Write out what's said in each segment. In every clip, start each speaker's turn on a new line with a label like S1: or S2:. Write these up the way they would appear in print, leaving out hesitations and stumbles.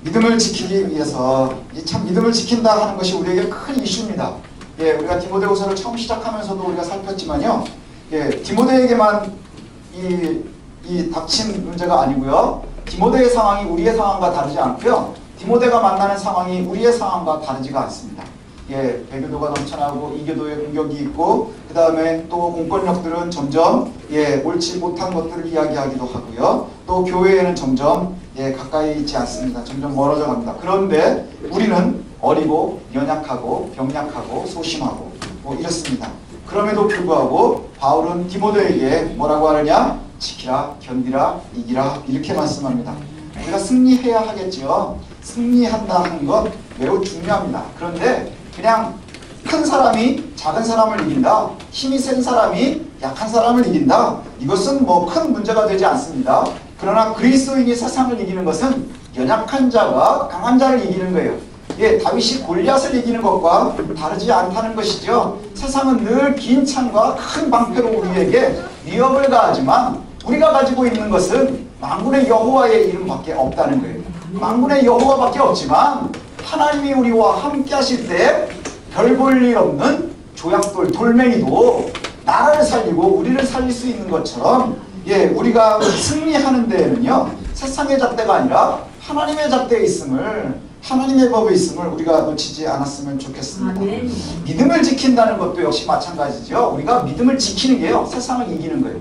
S1: 믿음을 지키기 위해서 참 믿음을 지킨다 하는 것이 우리에게 큰 이슈입니다. 예, 우리가 디모데후서를 처음 시작하면서도 우리가 살폈지만요. 예, 디모데에게만 이 닥친 문제가 아니고요. 디모데의 상황이 우리의 상황과 다르지 않고요. 디모데가 만나는 상황이 우리의 상황과 다르지가 않습니다. 예, 배교도가 넘쳐나고 이교도의 공격이 있고 그 다음에 또 공권력들은 점점 옳지 못한 것들을 이야기하기도 하고요. 또 교회에는 점점 가까이 있지 않습니다. 점점 멀어져 갑니다. 그런데 우리는 어리고 연약하고 병약하고 소심하고 이렇습니다. 그럼에도 불구하고 바울은 디모데에게 뭐라고 하느냐? 지키라, 견디라, 이기라 이렇게 말씀합니다. 우리가 승리해야 하겠죠. 승리한다 하는 것 매우 중요합니다. 그런데 그냥 큰 사람이 작은 사람을 이긴다, 힘이 센 사람이 약한 사람을 이긴다, 이것은 뭐 큰 문제가 되지 않습니다. 그러나 그리스도인이 세상을 이기는 것은 연약한 자가 강한 자를 이기는 거예요. 예, 다윗이 골리앗을 이기는 것과 다르지 않다는 것이죠. 세상은 늘 긴 창과 큰 방패로 우리에게 위협을 가하지만 우리가 가지고 있는 것은 만군의 여호와의 이름밖에 없다는 거예요. 만군의 여호와밖에 없지만 하나님이 우리와 함께 하실 때 별 볼 일 없는 조약돌 돌멩이도 나라를 살리고 우리를 살릴 수 있는 것처럼 우리가 승리하는 데에는요, 세상의 잣대가 아니라 하나님의 잣대에 있음을, 하나님의 법에 있음을 우리가 놓치지 않았으면 좋겠습니다. 믿음을 지킨다는 것도 역시 마찬가지죠. 우리가 믿음을 지키는 게요, 세상을 이기는 거예요.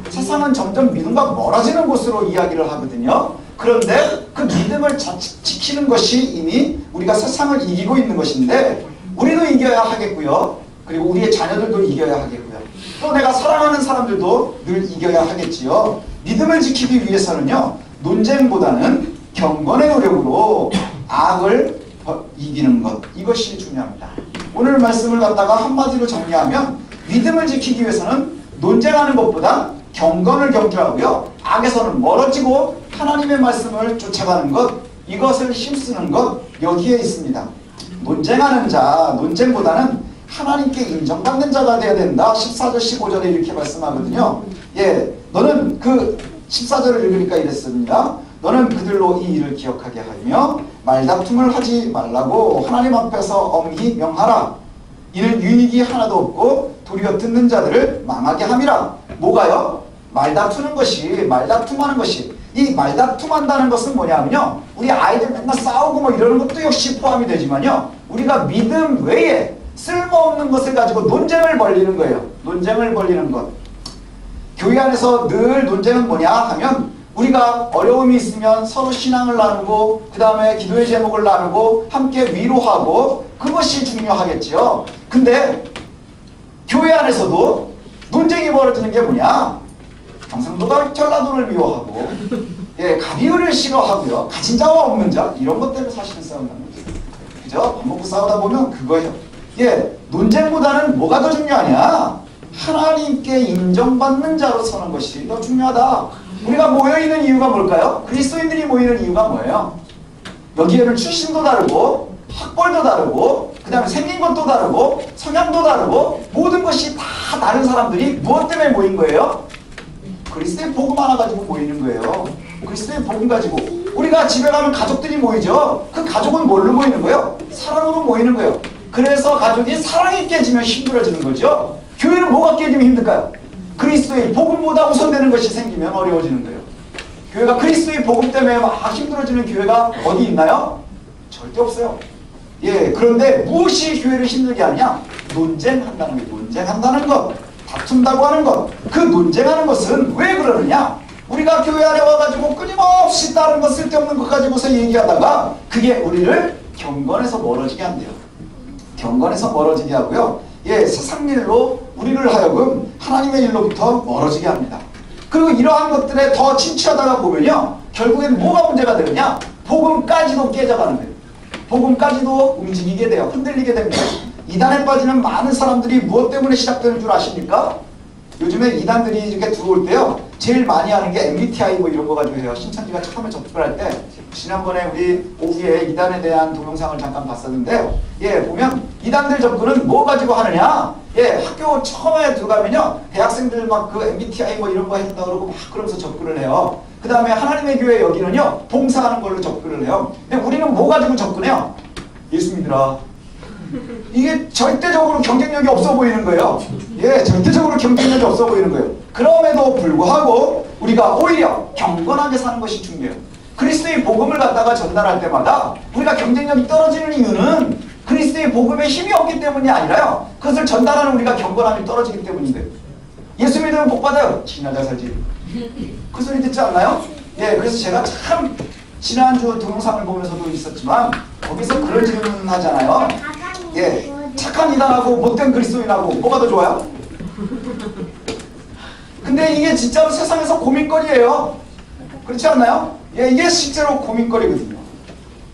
S1: 세상은 점점 믿음과 멀어지는 곳으로 이야기를 하거든요. 그런데 그 믿음을 지키는 것이 이미 우리가 세상을 이기고 있는 것인데 우리도 이겨야 하겠고요. 그리고 우리의 자녀들도 이겨야 하겠고요. 또 내가 사랑하는 사람들도 늘 이겨야 하겠지요. 믿음을 지키기 위해서는요, 논쟁보다는 경건의 노력으로 악을 이기는 것, 이것이 중요합니다. 오늘 말씀을 갖다가 한마디로 정리하면 믿음을 지키기 위해서는 논쟁하는 것보다 경건을 경주하고요, 악에서는 멀어지고 하나님의 말씀을 쫓아가는 것, 이것을 힘쓰는 것, 여기에 있습니다. 논쟁하는 자, 논쟁보다는 하나님께 인정받는 자가 되어야 된다. 14절 15절에 이렇게 말씀하거든요. 너는 그 14절을 읽으니까 이랬습니다. 너는 그들로 이 일을 기억하게 하며 말다툼을 하지 말라고 하나님 앞에서 엄히 명하라. 이는 유익이 하나도 없고 도리어 듣는 자들을 망하게 함이라. 뭐가요? 말다투는 것이, 말다툼하는 것이, 이 말다툼한다는 것은 뭐냐면요, 우리 아이들 맨날 싸우고 뭐 이러는 것도 역시 포함이 되지만요, 우리가 믿음 외에 쓸모없는 것을 가지고 논쟁을 벌리는 거예요. 논쟁을 벌리는 것. 교회 안에서 늘 논쟁은 뭐냐 하면 우리가 어려움이 있으면 서로 신앙을 나누고 그 다음에 기도의 제목을 나누고 함께 위로하고, 그것이 중요하겠죠. 근데 교회 안에서도 논쟁이 벌어지는 게 뭐냐? 경상도가 전라도를 미워하고 가비율을 싫어하고요, 가진 자와 없는 자, 이런 것 때문에 사실은 싸운다는 거죠. 그죠? 밥 먹고 싸우다 보면 그거예요. 논쟁보다는 뭐가 더 중요하냐? 하나님께 인정받는 자로 서는 것이 더 중요하다. 우리가 모여있는 이유가 뭘까요? 그리스도인들이 모이는 이유가 뭐예요? 여기에는 출신도 다르고 학벌도 다르고 그 다음에 생긴 것도 다르고 성향도 다르고 모든 것이 다 다른 사람들이 무엇 때문에 모인 거예요? 그리스도의 복음 하나 가지고 모이는 거예요. 그리스도의 복음 가지고. 우리가 집에 가면 가족들이 모이죠. 그 가족은 뭘로 모이는 거예요? 사랑으로 모이는 거예요. 그래서 가족이 사랑이 깨지면 힘들어지는 거죠. 교회는 뭐가 깨지면 힘들까요? 그리스도의 복음보다 우선되는 것이 생기면 어려워지는 거예요. 교회가 그리스도의 복음 때문에 막 힘들어지는 교회가 어디 있나요? 절대 없어요. 그런데 무엇이 교회를 힘들게 하냐? 논쟁한다는 거예요. 논쟁한다는 것, 다툰다고 하는 것. 그 논쟁하는 것은 왜 그러느냐? 우리가 교회 안에 와가지고 끊임없이 다른 것, 쓸데없는 것 가지고서 얘기하다가 그게 우리를 경건에서 멀어지게 한대요. 경건에서 멀어지게 하고요, 세상 일로 우리를 하여금 하나님의 일로부터 멀어지게 합니다. 그리고 이러한 것들에 더 침취하다가 보면요, 결국엔 뭐가 문제가 되느냐? 복음까지도 깨져가는 거예요. 복음까지도 움직이게 돼요. 흔들리게 됩니다. 이단에 빠지는 많은 사람들이 무엇 때문에 시작되는 줄 아십니까? 요즘에 이단들이 이렇게 들어올 때요, 제일 많이 하는 게 MBTI 뭐 이런 거 가지고 해요. 신천지가 처음에 접근을 할 때, 지난번에 우리 오후에 이단에 대한 동영상을 잠깐 봤었는데, 보면 이단들 접근은 뭐 가지고 하느냐? 학교 처음에 들어가면요, 대학생들 막 그 MBTI 뭐 이런 거 해준다 그러고 막 그러면서 접근을 해요. 그 다음에 하나님의 교회 여기는요 봉사하는 걸로 접근을 해요. 근데 우리는 뭐 가지고 접근해요? 예수 믿으라. 이게 절대적으로 경쟁력이 없어 보이는 거예요. 예, 절대적으로 경쟁력이 없어 보이는 거예요. 그럼에도 불구하고 우리가 오히려 경건하게 사는 것이 중요해요. 그리스도의 복음을 갖다가 전달할 때마다 우리가 경쟁력이 떨어지는 이유는 그리스도의 복음에 힘이 없기 때문이 아니라요. 그것을 전달하는 우리가 경건함이 떨어지기 때문인데요. 예수 믿으면 복 받아요. 신하자 살지. 그 소리 듣지 않나요? 예, 그래서 제가 참 지난주 동영상을 보면서도 있었지만 거기서 그런 질문 하잖아요. 예, 착한 이단하고 못된 그리스도인하고 뭐가 더 좋아요? 근데 이게 진짜로 세상에서 고민거리예요. 그렇지 않나요? 예, 이게 실제로 고민거리거든요.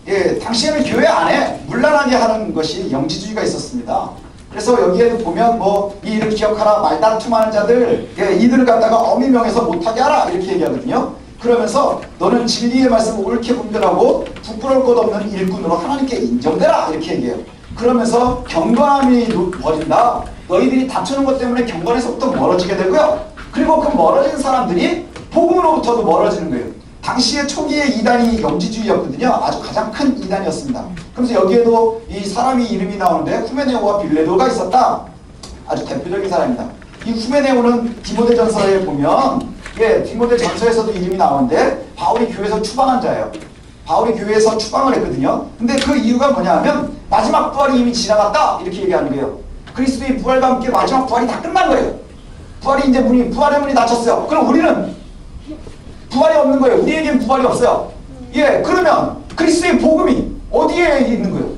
S1: 예, 당시에는 교회 안에 문란하게 하는 것이 영지주의가 있었습니다. 그래서 여기에도 보면 뭐 이 일을 기억하라 말다툼하는 자들, 예, 이들을 갖다가 어미 명해서 못하게 하라 이렇게 얘기하거든요. 그러면서 너는 진리의 말씀을 옳게 분별하고 부끄러울 것 없는 일꾼으로 하나님께 인정되라 이렇게 얘기해요. 그러면서 경건함이 버린다. 너희들이 다투는 것 때문에 경건에서부터 멀어지게 되고요. 그리고 그 멀어진 사람들이 복음으로부터도 멀어지는 거예요. 당시의 초기의 이단이 영지주의였거든요. 아주 가장 큰 이단이었습니다. 그래서 여기에도 이 사람이 이름이 나오는데 후메네오와 빌레도가 있었다. 아주 대표적인 사람입니다. 이 후메네오는 디모데전서에 보면 예, 디모데전서에서도 이름이 나오는데 바울이 교회에서 추방한 자예요. 바울이 교회에서 추방을 했거든요. 근데 그 이유가 뭐냐 하면 마지막 부활이 이미 지나갔다 이렇게 얘기하는 거예요. 그리스도의 부활과 함께 마지막 부활이 다 끝난 거예요. 부활이 이제 부활의 문이 닫혔어요. 그럼 우리는 부활이 없는 거예요. 우리에겐 부활이 없어요. 예, 그러면 그리스도의 복음이 어디에 있는 거예요?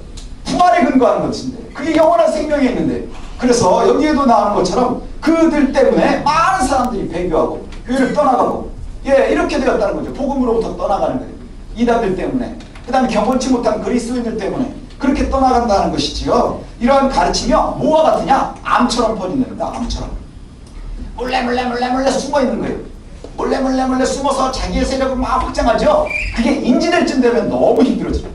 S1: 부활에 근거하는 것인데 그게 영원한 생명에 있는데 그래서 여기에도 나오는 것처럼 그들 때문에 많은 사람들이 배교하고 교회를 떠나가고 예, 이렇게 되었다는 거죠. 복음으로부터 떠나가는 거예요. 이단들 때문에 그 다음에 경건치 못한 그리스도인들 때문에 그렇게 떠나간다는 것이지요. 이러한 가르침이 뭐와 같으냐? 암처럼 퍼진답니다. 암처럼 몰래 숨어 있는 거예요. 몰래 숨어서 자기의 세력을 막 확장하죠. 그게 인지될 쯤 되면 너무 힘들어져요.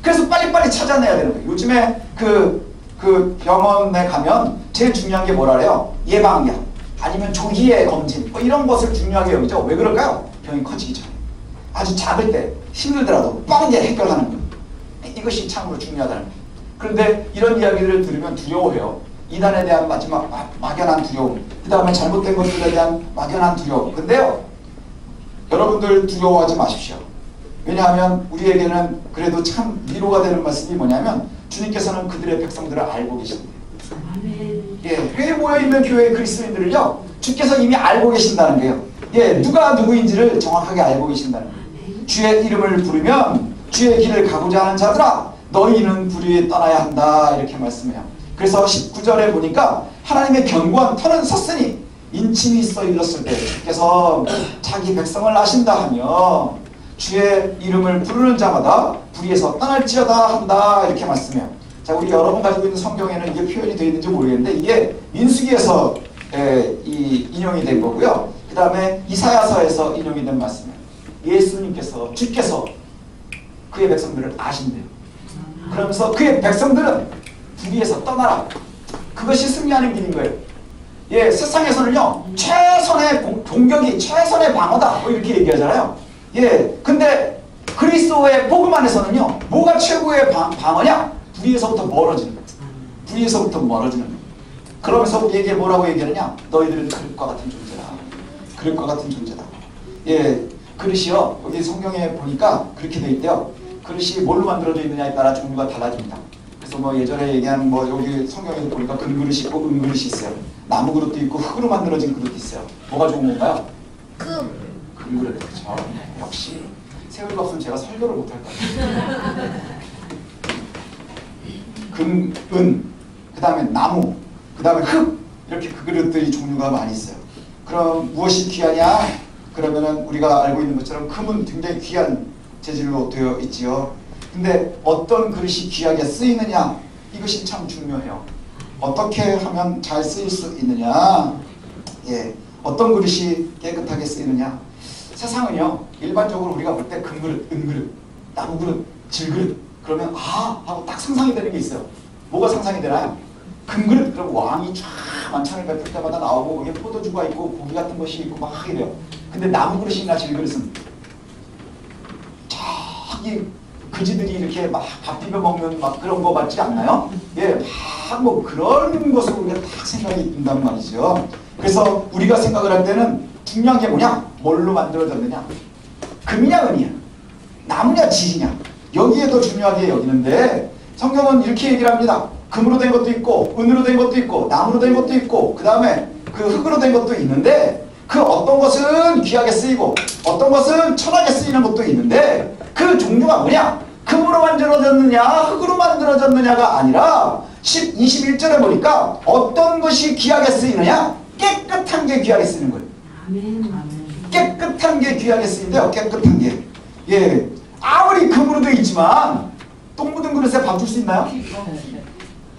S1: 그래서 빨리빨리 찾아내야 되는 거예요. 요즘에 그 병원에 가면 제일 중요한 게 뭐라래요? 예방약 아니면 조기의 검진 뭐 이런 것을 중요하게 여기죠. 왜 그럴까요? 병이 커지기 전에 아주 작을 때 힘들더라도 빠르게 해결하는 거예요. 이것이 참으로 중요하다는 거예요. 그런데 이런 이야기들을 들으면 두려워해요. 이단에 대한 마지막 막연한 두려움, 그 다음에 잘못된 것들에 대한 막연한 두려움. 근데요, 여러분들 두려워하지 마십시오. 왜냐하면 우리에게는 그래도 참 위로가 되는 말씀이 뭐냐면 주님께서는 그들의 백성들을 알고 계신대요. 예, 왜 모여있는 교회 그리스도인들을요, 주께서 이미 알고 계신다는 거예요. 예, 누가 누구인지를 정확하게 알고 계신다는 거예요. 주의 이름을 부르면 주의 길을 가고자 하는 자들아, 너희는 불의에 떠나야 한다. 이렇게 말씀해요. 그래서 19절에 보니까 하나님의 견고한 터는 섰으니 인침이 있어 일렀을 때 주께서 자기 백성을 아신다 하며 주의 이름을 부르는 자마다 불의에서 떠날지어다 한다. 이렇게 말씀해요. 자, 우리 여러분 가지고 있는 성경에는 이게 표현이 되어 있는지 모르겠는데 이게 민수기에서 인용이 된 거고요. 그 다음에 이사야서에서 인용이 된 말씀이에요. 예수님께서 주께서 그의 백성들을 아신대요. 그러면서 그의 백성들은 불의에서 떠나라. 그것이 승리하는 길인 거예요. 예, 세상에서는요 최선의 공격이 최선의 방어다 뭐 이렇게 얘기하잖아요. 예, 근데 그리스도의 복음 안에서는요 뭐가 최고의 방어냐? 불의에서부터 멀어지는 거예요. 불의에서부터 멀어지는 거예요. 그러면서 우리에게 뭐라고 얘기하느냐? 너희들은 그릇과 같은 존재다. 그릇과 같은 존재다. 예, 그릇이요 여기 성경에 보니까 그렇게 돼 있대요. 그릇이 뭘로 만들어져 있느냐에 따라 종류가 달라집니다. 그래서 뭐 예전에 얘기한 뭐 여기 성경에도 보니까 금그릇이 있고 은그릇이 있어요. 나무 그릇도 있고 흙으로 만들어진 그릇도 있어요. 뭐가 좋은 건가요? 금그릇. 그렇죠. 역시 세월이 없으면 제가 설교를 못할 거예요. 금, 은, 그 다음에 나무, 그 다음에 흙 이렇게 그 그릇들이 종류가 많이 있어요. 그럼 무엇이 귀하냐? 그러면은 우리가 알고 있는 것처럼 금은 굉장히 귀한 재질로 되어 있지요. 근데 어떤 그릇이 귀하게 쓰이느냐 이것이 참 중요해요. 어떻게 하면 잘 쓰일 수 있느냐, 예, 어떤 그릇이 깨끗하게 쓰이느냐. 세상은요 일반적으로 우리가 볼 때 금그릇, 은그릇, 나무그릇, 질그릇 그러면 아 하고 딱 상상이 되는 게 있어요. 뭐가 상상이 되나요? 금그릇 그럼 왕이 쫙 만찬을 베풀 때마다 나오고 거기에 포도주가 있고 고기 같은 것이 있고 막 이래요. 근데 나무그릇이나 질그릇은 이 그지들이 이렇게 막 밥 비벼 먹는 막 그런 거 같지 않나요? 예, 막 뭐 그런 것으로 우리가 딱 생각이 든단 말이죠. 그래서 우리가 생각을 할 때는 중요한 게 뭐냐? 뭘로 만들어졌느냐? 금이냐 은이냐? 나무냐 지지냐? 여기에 더 중요하게 여기는데 성경은 이렇게 얘기를 합니다. 금으로 된 것도 있고 은으로 된 것도 있고 나무로 된 것도 있고 그 다음에 그 흙으로 된 것도 있는데 그 어떤 것은 귀하게 쓰이고 어떤 것은 천하게 쓰이는 것도 있는데 그 종류가 뭐냐? 금으로 만들어졌느냐 흙으로 만들어졌느냐가 아니라 21절에 보니까 어떤 것이 귀하게 쓰이느냐? 깨끗한 게 귀하게 쓰이는 거예요. 깨끗한 게 귀하게 쓰인대요. 깨끗한 게. 예, 아무리 금으로 되어 있지만 똥 묻은 그릇에 밥 줄 수 있나요?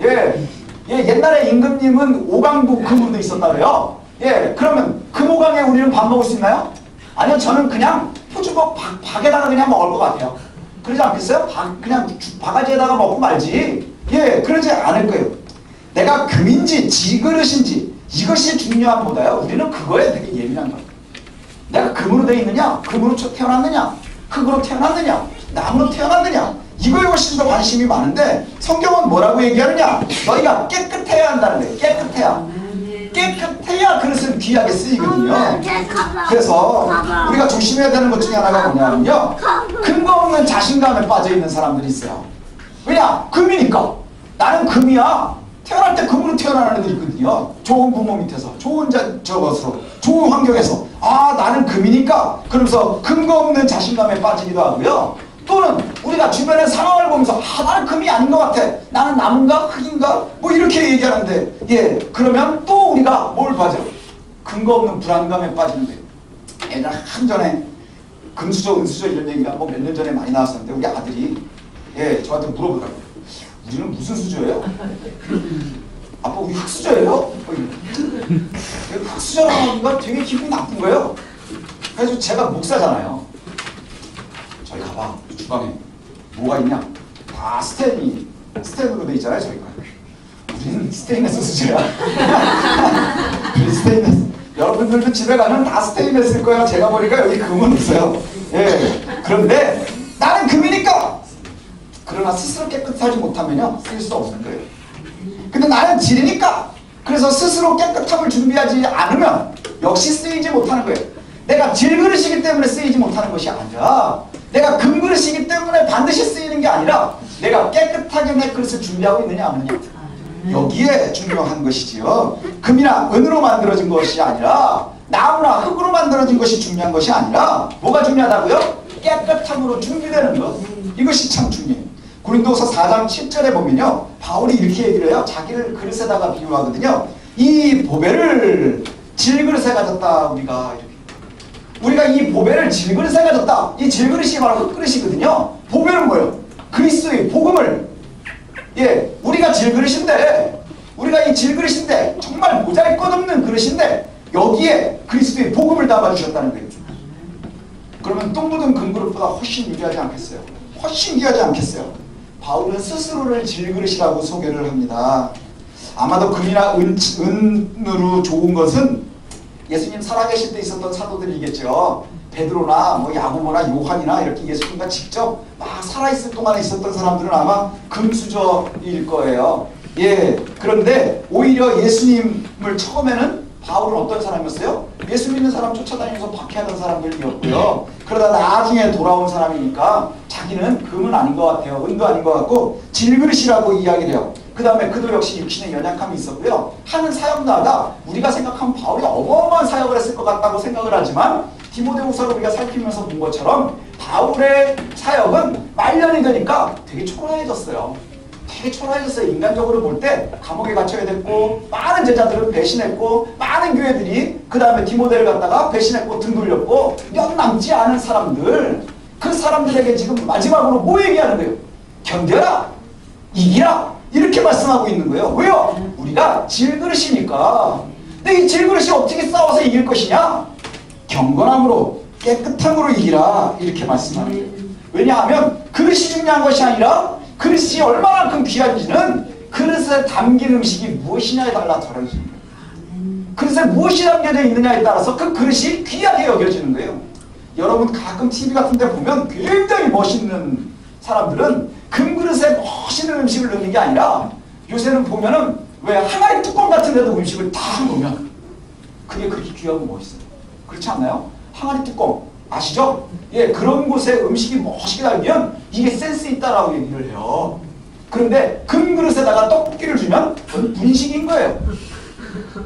S1: 예, 옛날에 임금님은 오강도 금으로 되어 있었다 그래요. 예, 그러면 금오강에 우리는 밥 먹을 수 있나요? 아니요, 저는 그냥 포주먹 박에다가 그냥 먹을 것 같아요. 그러지 않겠어요? 그냥 바가지에다가 먹고 말지. 예, 그러지 않을 거예요. 내가 금인지 지그릇인지 이것이 중요함보다요. 우리는 그거에 되게 예민한 거예요. 내가 금으로 되어 있느냐? 금으로 태어났느냐? 흙으로 태어났느냐? 나무로 태어났느냐? 이거에 훨씬 더 관심이 많은데 성경은 뭐라고 얘기하느냐? 너희가 깨끗해야 한다는 거예요. 깨끗해야. 깨끗해야 그릇은 귀하게 쓰이거든요. 그래서 우리가 조심해야 되는 것 중에 하나가 뭐냐면요. 근거 없는 자신감에 빠져있는 사람들이 있어요. 왜냐? 금이니까. 나는 금이야. 태어날 때 금으로 태어나는 애들이 있거든요. 좋은 부모 밑에서, 좋은 저것으로, 좋은 환경에서. 아, 나는 금이니까. 그러면서 근거 없는 자신감에 빠지기도 하고요. 또는 우리가 주변의 상황을 보면서 아, 나는 금이 아닌 것 같아. 나는 나무인가 흙인가? 뭐 이렇게 얘기하는데 예, 그러면 또 우리가 뭘 봐죠? 근거 없는 불안감에 빠지는데 예전에 한전에 금수저, 은수저 이런 얘기가 뭐 몇 년 전에 많이 나왔었는데 우리 아들이 예, 저한테 물어보더라고요. 우리는 무슨 수저예요? 아빠 우리 흙수저예요? 흙수저라기가 되게 기분이 나쁜 거예요. 그래서 제가 목사잖아요. 저희 가봐 주방에 뭐가 있냐? 다 스테인으로 돼 있잖아요. 저희가 우리는 스테인레스 수저야. 우리 스테인레스. 여러분들도 집에 가면 다 스테인레스일 거예요. 제가 보니까 여기 금은 있어요. 예. 그런데 나는 금이니까. 그러나 스스로 깨끗하지 못하면요 쓸 수 없는 거예요. 근데 나는 질이니까. 그래서 스스로 깨끗함을 준비하지 않으면 역시 쓰이지 못하는 거예요. 내가 질그릇이기 때문에 쓰이지 못하는 것이 아니라 내가 금그릇이기 때문에 반드시 쓰이는 게 아니라 내가 깨끗하게 내 그릇을 준비하고 있느냐 없느냐. 여기에 중요한 것이지요. 금이나 은으로 만들어진 것이 아니라 나무나 흙으로 만들어진 것이 중요한 것이 아니라 뭐가 중요하다고요? 깨끗함으로 준비되는 것. 이것이 참 중요해요. 고린도서 4장 7절에 보면요. 바울이 이렇게 얘기를 해요. 자기를 그릇에다가 비유하거든요. 이 보배를 질그릇에 가졌다 우리가 이렇게. 우리가 이 보배를 질그릇에 가졌다. 이 질그릇이 바로 흙그릇이거든요. 보배는 뭐예요? 그리스도의 복음을. 예, 우리가 질그릇인데 우리가 이 질그릇인데 정말 모자랄것없는 그릇인데 여기에 그리스도의 복음을 담아주셨다는 거예요. 그러면 똥 묻은 금그릇보다 훨씬 유리하지 않겠어요? 훨씬 귀하지 않겠어요? 바울은 스스로를 질그릇이라고 소개를 합니다. 아마도 금이나 은으로 좋은 것은 예수님 살아계실 때 있었던 사도들이겠죠. 베드로나 뭐 야고보나 요한이나 이렇게 예수님과 직접 막 살아있을 동안에 있었던 사람들은 아마 금수저일 거예요. 예, 그런데 오히려 예수님을 처음에는 바울은 어떤 사람이었어요? 예수 믿는 사람 쫓아다니면서 박해하던 사람들이었고요. 그러다 나중에 돌아온 사람이니까 자기는 금은 아닌 것 같아요. 은도 아닌 것 같고 질그릇이라고 이야기를 해요. 그 다음에 그도 역시 육신의 연약함이 있었고요. 하는 사역도 하다 우리가 생각하면 바울이 어마어마한 사역을 했을 것 같다고 생각을 하지만 디모데후서를 우리가 살피면서 본 것처럼 바울의 사역은 말년이 되니까 되게 초라해졌어요. 되게 초라해졌어요. 인간적으로 볼 때 감옥에 갇혀야 됐고 많은 제자들은 배신했고 많은 교회들이 그 다음에 디모데를 갖다가 배신했고 등 돌렸고 몇 남지 않은 사람들 그 사람들에게 지금 마지막으로 뭐 얘기하는 거예요? 견뎌라! 이기라! 이렇게 말씀하고 있는 거예요. 왜요? 우리가 질그릇이니까. 근데 이 질그릇이 어떻게 싸워서 이길 것이냐? 경건함으로 깨끗함으로 이기라 이렇게 말씀하는 거예요. 왜냐하면 그릇이 중요한 것이 아니라 그릇이 얼마만큼 귀한지는 그릇에 담긴 음식이 무엇이냐에 따라 다르는 거예요. 그릇에 무엇이 담겨져 있느냐에 따라서 그 그릇이 귀하게 여겨지는 거예요. 여러분 가끔 TV 같은 데 보면 굉장히 멋있는 사람들은 금그릇에 멋있는 음식을 넣는 게 아니라 요새는 보면은 왜 항아리 뚜껑 같은 데도 음식을 다 놓으면 그게 그렇게 귀하고 멋있어요. 그렇지 않나요? 항아리 뚜껑 아시죠? 예, 그런 곳에 음식이 멋있게 달면 이게 센스 있다라고 얘기를 해요. 그런데 금그릇에다가 떡볶이를 주면 그건 분식인 거예요.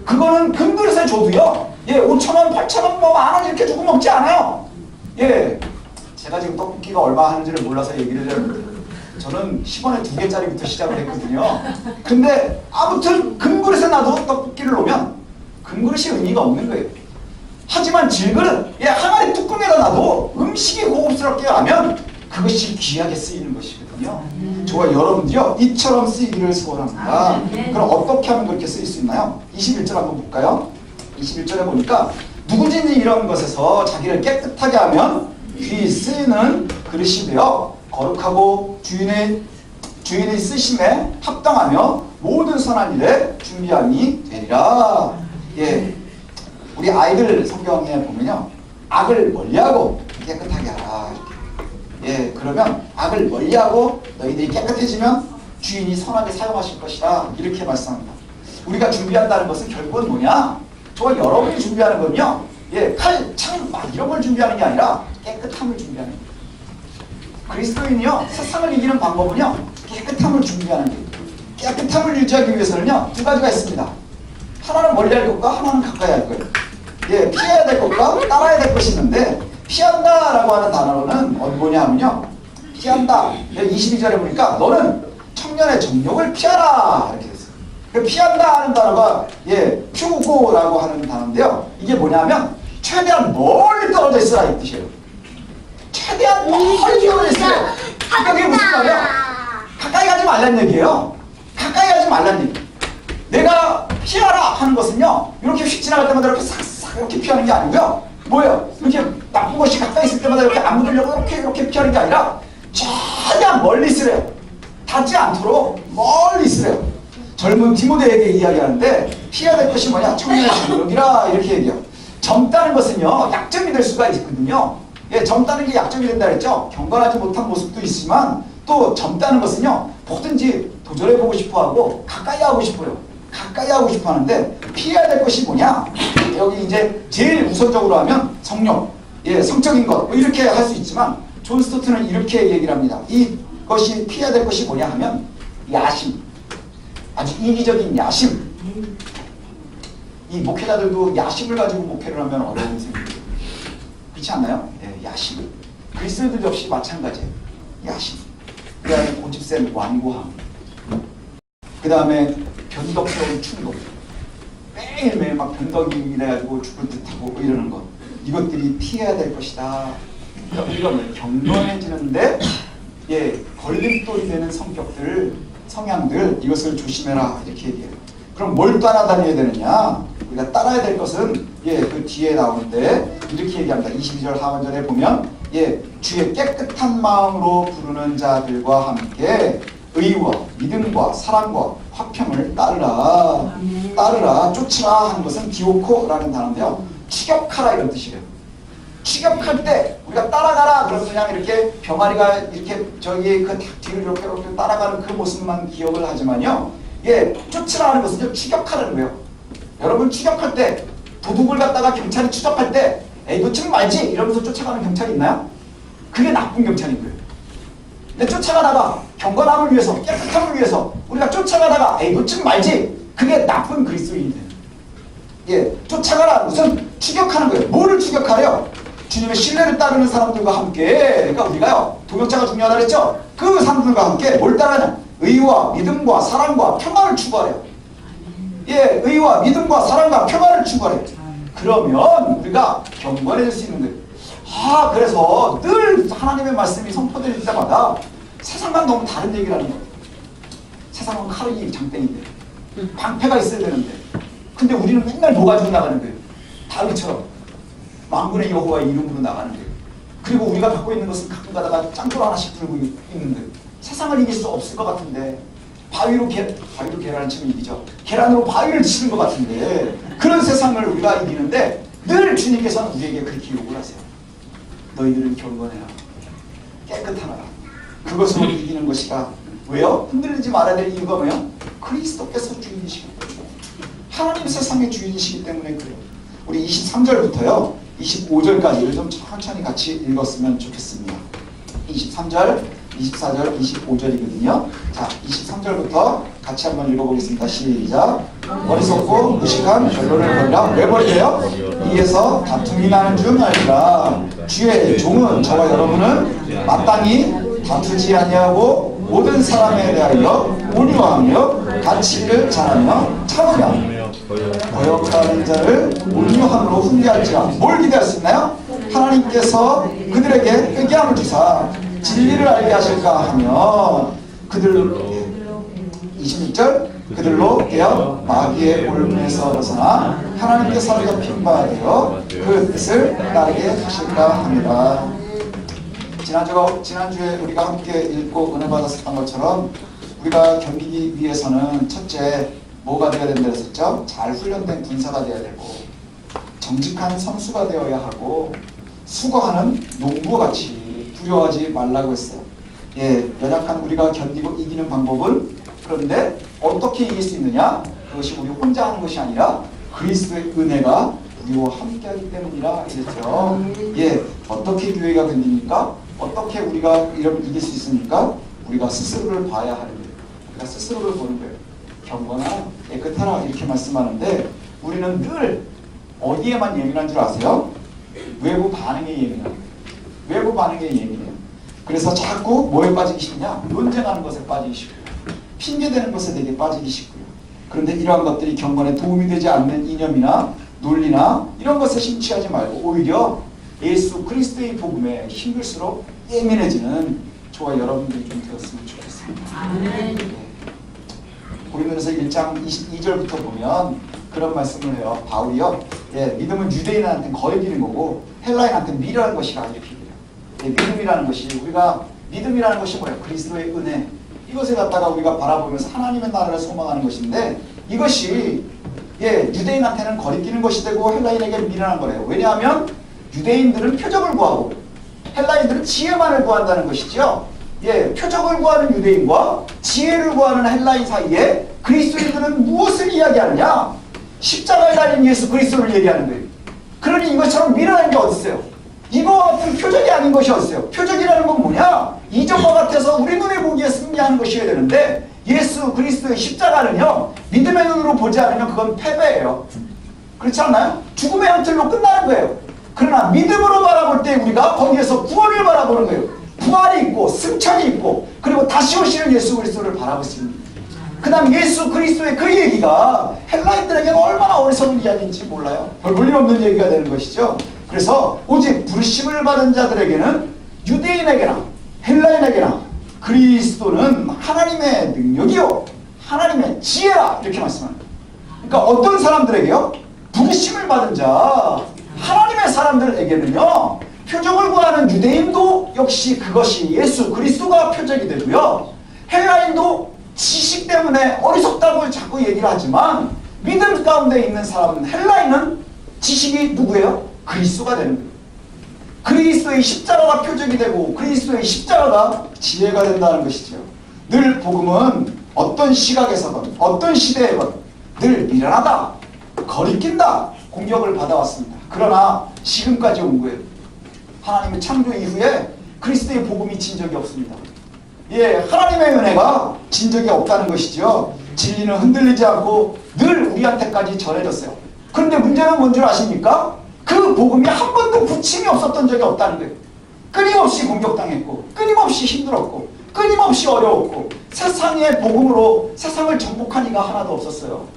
S1: 그거는 금그릇에 줘도요, 예, 5,000원, 8,000원, 뭐 10,000원 이렇게 주고 먹지 않아요. 예, 제가 지금 떡볶이가 얼마 하는지를 몰라서 얘기를 해요. 저는 10원에 2개짜리부터 시작을 했거든요. 근데 아무튼 금그릇에 놔도 떡볶이를 놓으면 금그릇이 의미가 없는 거예요. 하지만 질그릇, 예, 항아리 뚜껑에다 놔도 음식이 고급스럽게 하면 그것이 귀하게 쓰이는 것이거든요. 저와 여러분들이요, 이처럼 쓰이기를 소원합니다. 그럼 어떻게 하면 그렇게 쓰일 수 있나요? 21절 한번 볼까요? 21절에 보니까 누구든지 이런 것에서 자기를 깨끗하게 하면 귀 쓰이는 그릇이 되어 거룩하고 주인의 쓰심에 합당하며 모든 선한 일에 준비함이 되리라. 예, 우리 아이들 성경에 보면요, 악을 멀리하고 깨끗하게 하라. 예, 그러면 악을 멀리하고 너희들이 깨끗해지면 주인이 선하게 사용하실 것이다. 이렇게 말씀합니다. 우리가 준비한다는 것은 결국은 뭐냐? 저와 여러분이 준비하는 건요, 예, 칼, 창, 막 이런 걸 준비하는 게 아니라 깨끗함을 준비하는 거예요. 그리스도인이요, 세상을 이기는 방법은요, 깨끗함을 준비하는 거예요. 깨끗함을 유지하기 위해서는요, 두 가지가 있습니다. 하나는 멀리 할 것과 하나는 가까이 할 거예요. 예, 피해야 될 것과 따라야 될 것이 있는데, 피한다라고 하는 단어는 뭐냐 하면요, 피한다. 22절에 보니까 너는 청년의 정욕을 피하라 이렇게 됐어요. 피한다 하는 단어가 예, 퓨고라고 하는 단어인데요, 이게 뭐냐면 최대한 멀리 떨어져 있으라 이 뜻이에요. 최대한 멀리 떨어져 있으라. 그게 무슨 말이야? 가까이 가지 말란 얘기예요. 가까이 가지 말란 얘기. 내가 피하라 하는 것은요, 이렇게 휙 지나갈 때마다 이렇게 싹싹 이렇게 피하는 게 아니고요, 뭐예요? 이렇게 나쁜 것이 가까이 있을 때마다 이렇게 안 묻으려고 이렇게 피하는 게 아니라 최대한 멀리 있으래요. 닿지 않도록 멀리 있으래요. 젊은 디모데에게 이야기하는데 피해야 될 것이 뭐냐? 청년의 정욕이라 이렇게 얘기해요. 젊다는 것은요, 약점이 될 수가 있거든요. 예, 젊다는 게 약점이 된다 그랬죠. 경건하지 못한 모습도 있지만 또 젊다는 것은요, 뭐든지 도전해보고 싶어하고 가까이 하고 싶어요. 가까이 하고 싶어 하는데 피해야 될 것이 뭐냐? 여기 이제 제일 우선적으로 하면 성욕, 예, 성적인 것, 뭐 이렇게 할 수 있지만 존 스토트는 이렇게 얘기를 합니다. 이것이 피해야 될 것이 뭐냐 하면 야심, 아주 이기적인 야심. 이 목회자들도 야심을 가지고 목회를 하면 어려운 셈이에요. 그렇지 않나요? 예, 야심. 그리스도인들 역시 마찬가지예요. 야심. 그 다음에 고집센 완고함. 그 다음에 변덕스러운 충동. 매일매일 막 변덕이 돼가지고 죽을 듯하고 뭐 이러는 것. 이것들이 피해야 될 것이다. 그러니까 우리가 뭐 경건해지는데 예, 걸림돌이 되는 성격들, 성향들, 이것을 조심해라 이렇게 얘기해요. 그럼 뭘 따라다녀야 되느냐? 우리가 따라야 될 것은 예, 그 뒤에 나오는데 이렇게 얘기합니다. 22절 하반절에 보면 예, 주의 깨끗한 마음으로 부르는 자들과 함께 의와 믿음과 사랑과 화평을 따르라. 따르라, 쫓으라 하는 것은 디오코라는 단어인데요, 추격하라 이런 뜻이에요. 추격할 때 우리가 따라가라 그러면 그냥 이렇게 병아리가 이렇게 저기 그 뒤를 이렇게 따라가는 그 모습만 기억을 하지만요, 예, 쫓으라 하는 것은요, 추격하라는 거예요. 여러분 추격할 때 도둑을 갖다가 경찰이 추적할 때 에이 놓치지 말지 이러면서 쫓아가는 경찰이 있나요? 그게 나쁜 경찰인 거예요. 근데 쫓아가다가 경건함을 위해서, 깨끗함을 위해서 우리가 쫓아가다가 에이 놓치지 말지, 그게 나쁜 그리스도인이 돼요. 예, 쫓아가라, 무슨 추격하는 거예요. 뭐를 추격하래요? 주님의 신뢰를 따르는 사람들과 함께. 그러니까 우리가요, 동역자가 중요하다 그랬죠? 그 사람들과 함께 뭘 따르냐? 의와 믿음과 사랑과 평화를 추구하래요. 예, 의와 믿음과 사랑과 평화를 추구하래요. 그러면 우리가 경건해질 수 있는 거예요. 아, 그래서 늘 하나님의 말씀이 선포될 때마다 세상과 너무 다른 얘기를 하는 거예요. 세상은 칼이 장땡인데 방패가 있어야 되는데, 근데 우리는 맨날 뭐 가지고 나가는 거예요? 다윗처럼 만군의 여호와의 이름으로 나가는 거예요. 그리고 우리가 갖고 있는 것은 가끔 가다가 짱돌 하나씩 들고 있는 거예요. 세상을 이길 수 없을 것 같은데 바위로 계란을 치면 이기죠. 계란으로 바위를 치는 것 같은데 그런 세상을 우리가 이기는데 늘 주님께서는 우리에게 그렇게 요구를 하세요. 너희들을 경건해라. 깨끗하라. 그것으로 이기는 것이다. 왜요? 흔들리지 말아야 될 이유가 뭐예요? 그리스도께서 주인이시기 때문에. 하나님 세상의 주인이시기 때문에 그래요. 우리 23절부터요 25절까지를 좀 천천히 같이 읽었으면 좋겠습니다. 23절, 24절, 25절이거든요. 자, 23절부터 같이 한번 읽어보겠습니다. 시작. 어리석고 무식한 결론을 버리라. 왜 버리래요? 이에서 다툼이 나는 줄 알리라. 주의 종은 저와 여러분은 마땅히 다투지 아니하고 모든 사람에 대하여 온유하며 가치를 잘하며 참으며 거역하는 자를 온유함으로 훈계할지라. 뭘 기대할 수 있나요? 하나님께서 그들에게 회개함을 주사 진리를 알게 하실까 하며 그들 26절 그들로 깨어 마귀의 올무에서 벗어나 하나님께 사로잡힌 바 되어 그 뜻을 따르게 하실까 합니다. 지난주에 우리가 함께 읽고 은혜 받았었던 것처럼 우리가 견디기 위해서는 첫째 뭐가 되어야 된다고 했었죠? 잘 훈련된 군사가 되어야 되고 정직한 선수가 되어야 하고 수고하는 농부와 같이 두려워하지 말라고 했어요. 예, 연약한 우리가 견디고 이기는 방법은 그런데 어떻게 이길 수 있느냐? 그것이 우리 혼자 하는 것이 아니라 그리스도의 은혜가 우리와 함께하기 때문이라 이랬죠. 예, 어떻게 교회가 견딥니까? 어떻게 우리가 이런 이길 수 있습니까? 우리가 스스로를 봐야 하는데 우리가 스스로를 보는 거예요. 경건하라, 깨끗하라 이렇게 말씀하는데 우리는 늘 어디에만 예민한 줄 아세요? 외부 반응에 예민해요. 외부 반응에 예민해요. 그래서 자꾸 뭐에 빠지기 쉽냐? 논쟁하는 것에 빠지기 쉽고요. 핑계대는 것에 되게 빠지기 쉽고요. 그런데 이러한 것들이 경건에 도움이 되지 않는 이념이나 논리나 이런 것에 심취하지 말고 오히려 예수 그리스도의 복음에 힘들수록 예민해지는 저와 여러분들이 좀 되었으면 좋겠습니다. 네. 고린도전서 1장 22절부터 보면 그런 말씀을 해요. 바울이요. 예, 믿음은 유대인한테는 거역이는 거고 헬라인한테는 미련한 것이라 이렇게 얘기해요. 예, 믿음이라는 것이 우리가 믿음이라는 것이 뭐예요? 그리스도의 은혜. 이것을 갖다가 우리가 바라보면서 하나님의 나라를 소망하는 것인데 이것이 예, 유대인한테는 거리끼는 것이 되고 헬라인에게 미련한 거래요. 왜냐하면 유대인들은 표적을 구하고 헬라인들은 지혜만을 구한다는 것이죠. 예, 표적을 구하는 유대인과 지혜를 구하는 헬라인 사이에 그리스도인들은 무엇을 이야기하느냐? 십자가에 달린 예수 그리스도를 얘기하는 거예요. 그러니 이것처럼 미련한 게 어디 있어요? 이거와 같은 표적이 아닌 것이 어디 있어요? 표적이라는 건 뭐냐? 이전과 같아서 우리 눈에 보기에 승리하는 것이어야 되는데 예수 그리스도의 십자가는요 믿음의 눈으로 보지 않으면 그건 패배예요. 그렇지 않나요? 죽음의 한틀로 끝나는 거예요. 그러나 믿음으로 바라볼 때 우리가 거기에서 구원을 바라보는 거예요. 부활이 있고 승천이 있고 그리고 다시 오시는 예수 그리스도를 바라볼 수 있는 그 다음 예수 그리스도의 그 얘기가 헬라인들에게는 얼마나 어리석은 이야기인지 몰라요. 별 볼일 없는 얘기가 되는 것이죠. 그래서 오직 부르심을 받은 자들에게는 유대인에게나 헬라인에게나 그리스도는 하나님의 능력이요 하나님의 지혜라 이렇게 말씀합니다. 그러니까 어떤 사람들에게요? 부르심을 받은 자 하나님의 사람들에게는요 표적을 구하는 유대인도 역시 그것이 예수 그리스도가 표적이 되고요 헬라인도 지식 때문에 어리석다고 자꾸 얘기를 하지만 믿음 가운데 있는 사람은 헬라인은 지식이 누구예요? 그리스도가 되는 거예요. 그리스도의 십자가가 표적이 되고 그리스도의 십자가가 지혜가 된다는 것이죠. 늘 복음은 어떤 시각에서든 어떤 시대에든 늘 미련하다, 거리낀다 공격을 받아왔습니다. 그러나 지금까지 온 거예요. 하나님의 창조 이후에 그리스도의 복음이 진 적이 없습니다. 예, 하나님의 은혜가 진 적이 없다는 것이죠. 진리는 흔들리지 않고 늘 우리한테까지 전해졌어요. 그런데 문제는 뭔 줄 아십니까? 그 복음이 한 번도 부침이 없었던 적이 없다는 거예요. 끊임없이 공격당했고 끊임없이 힘들었고 끊임없이 어려웠고 세상의 복음으로 세상을 정복한 이가 하나도 없었어요.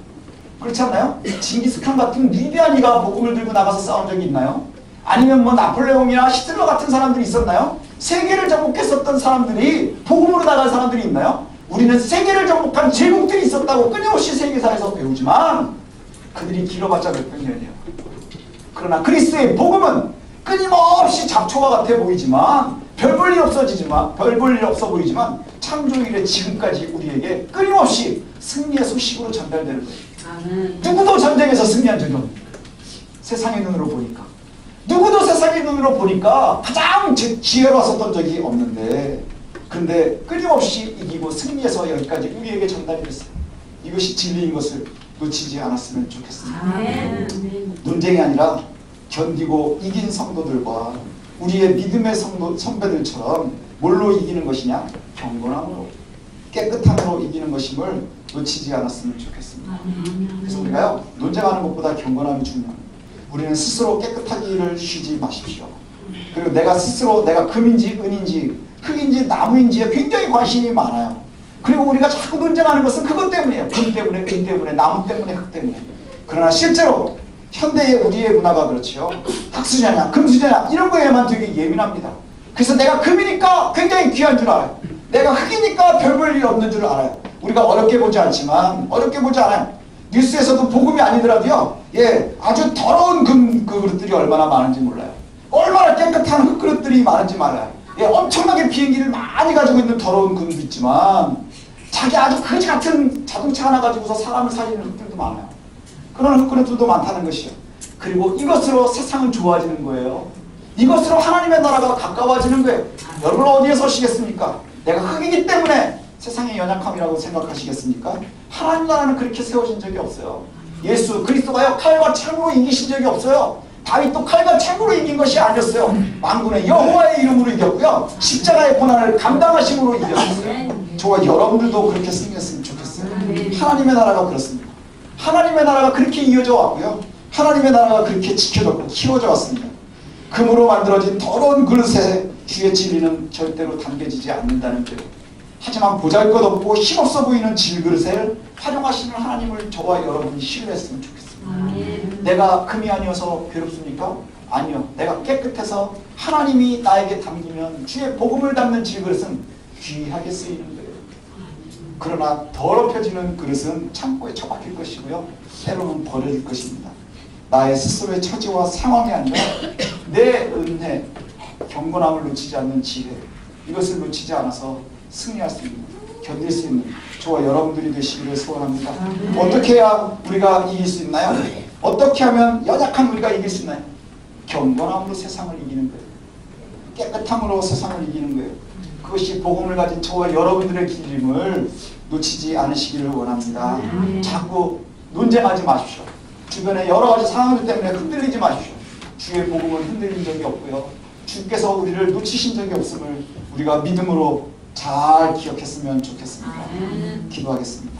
S1: 그렇지 않나요? 징기스칸 같은 위대한 이가 복음을 들고 나가서 싸운 적이 있나요? 아니면 뭐 나폴레옹이나 히틀러 같은 사람들이 있었나요? 세계를 정복했었던 사람들이 복음으로 나간 사람들이 있나요? 우리는 세계를 정복한 제국들이 있었다고 끊임없이 세계사에서 배우지만 그들이 길어봤자 몇백 년이에요. 그러나 그리스도의 복음은 끊임없이 잡초와 같아 보이지만 별 볼 일 없어 보이지만 창조일에 지금까지 우리에게 끊임없이 승리의 소식으로 전달되는 거예요. 누구도 전쟁에서 승리한 적이 없습니다. 세상의 눈으로 보니까. 누구도 세상의 눈으로 보니까 가장 지혜로웠었던 적이 없는데, 그런데 끊임없이 이기고 승리해서 여기까지 우리에게 전달이 됐어요. 이것이 진리인 것을 놓치지 않았으면 좋겠습니다. 논쟁이 아니라 견디고 이긴 성도들과 우리의 믿음의 선배들처럼 뭘로 이기는 것이냐? 경건함으로, 깨끗함으로 이기는 것임을 놓치지 않았으면 좋겠습니다. 그래서 우리가요, 논쟁하는 것보다 경건함이 중요합니다. 우리는 스스로 깨끗하기를 쉬지 마십시오. 그리고 내가 스스로 내가 금인지 은인지 흙인지 나무인지에 굉장히 관심이 많아요. 그리고 우리가 자꾸 논쟁하는 것은 그것 때문이에요. 금 때문에, 은 때문에, 나무 때문에, 흙 때문에. 그러나 실제로 현대의 우리의 문화가 그렇죠. 흙수저냐 금수저냐 이런 거에만 되게 예민합니다. 그래서 내가 금이니까 굉장히 귀한 줄 알아요. 내가 흙이니까 별 볼 일 없는 줄 알아요. 우리가 어렵게 보지 않지만, 어렵게 보지 않아요. 뉴스에서도 복음이 아니더라도요, 예, 아주 더러운 금 그릇들이 얼마나 많은지 몰라요. 얼마나 깨끗한 흙 그릇들이 많은지 몰라요. 예, 엄청나게 비행기를 많이 가지고 있는 더러운 금도 있지만, 자기 아주 거지 같은 자동차 하나 가지고서 사람을 살리는 흙들도 많아요. 그런 흙 그릇들도 많다는 것이요. 그리고 이것으로 세상은 좋아지는 거예요. 이것으로 하나님의 나라가 가까워지는 거예요. 여러분 어디에 서시겠습니까? 내가 흙이기 때문에 세상의 연약함이라고 생각하시겠습니까? 하나님 나라는 그렇게 세워진 적이 없어요. 예수 그리스도가요, 칼과 창으로 이기신 적이 없어요. 다윗도 칼과 창으로 이긴 것이 아니었어요. 만군의 여호와의 이름으로 이겼고요, 십자가의 고난을 감당하심으로 이겼어요. 저와 여러분들도 그렇게 승리했으면 좋겠어요. 하나님의 나라가 그렇습니다. 하나님의 나라가 그렇게 이어져 왔고요, 하나님의 나라가 그렇게 지켜졌고 키워져 왔습니다. 금으로 만들어진 더러운 그릇에 주의 진리는 절대로 담겨지지 않는다는 거예요. 하지만 보잘것없고 힘없어 보이는 질그릇을 활용하시는 하나님을 저와 여러분이 신뢰했으면 좋겠습니다. 내가 금이 아니어서 괴롭습니까? 아니요. 내가 깨끗해서 하나님이 나에게 담기면 주의 복음을 담는 질그릇은 귀하게 쓰이는 거예요. 그러나 더럽혀지는 그릇은 창고에 처박힐 것이고요, 때로는 버려질 것입니다. 나의 스스로의 처지와 상황이 아니라 내 은혜, 경건함을 놓치지 않는 지혜, 이것을 놓치지 않아서 승리할 수 있는, 견딜 수 있는 저와 여러분들이 되시기를 소원합니다. 어떻게 해야 우리가 이길 수 있나요? 어떻게 하면 연약한 우리가 이길 수 있나요? 경건함으로 세상을 이기는 거예요. 깨끗함으로 세상을 이기는 거예요. 그것이 복음을 가진 저와 여러분들의 길임을 놓치지 않으시기를 원합니다. 자꾸 논쟁하지 마십시오. 주변에 여러 가지 상황들 때문에 흔들리지 마십시오. 주의 복음은 흔들린 적이 없고요, 주께서 우리를 놓치신 적이 없음을 우리가 믿음으로 잘 기억했으면 좋겠습니다. 기도하겠습니다.